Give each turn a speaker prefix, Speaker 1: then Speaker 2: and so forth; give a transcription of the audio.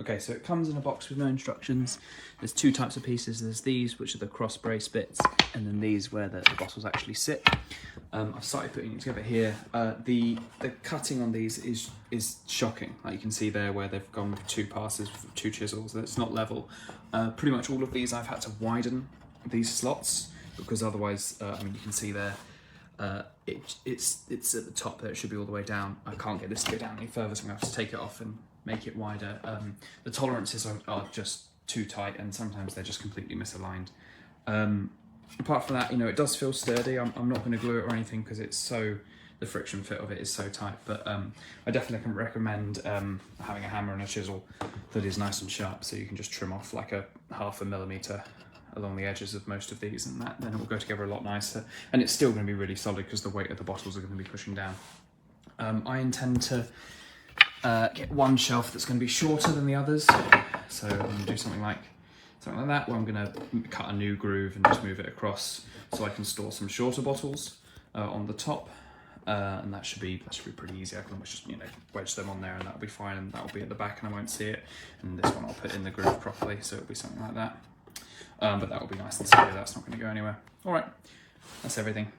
Speaker 1: Okay, so it comes in a box with no instructions. There's two types of pieces. There's these, which are the cross brace bits, and then these where the bottles actually sit. I've started putting it together here. The cutting on these is shocking. Like you can see there where they've gone with two passes, two chisels. It's not level. Pretty much all of these I've had to widen these slots because otherwise, I mean, you can see there, it's at the top there. It should be all the way down. I can't get this to go down any further, so I'm gonna have to take it off and make it wider. The tolerances are just too tight, and sometimes they're just completely misaligned. Apart from that, you know, it does feel sturdy. I'm not going to glue it or anything because it's so, the friction fit of it is so tight, but I definitely can recommend having a hammer and a chisel that is nice and sharp, so you can just trim off like a 0.5 millimeter along the edges of most of these, and then it will go together a lot nicer. And it's still going to be really solid because the weight of the bottles are going to be pushing down. I intend to get one shelf that's going to be shorter than the others, so I'm going to do something like that, where I'm going to cut a new groove and just move it across so I can store some shorter bottles on the top, and that should be pretty easy. I can almost just, you know, wedge them on there and that'll be fine, and that'll be at the back and I won't see it. And this one I'll put in the groove properly, so it'll be something like that. But that will be nice and steady. That's not going to go anywhere. All right, that's everything.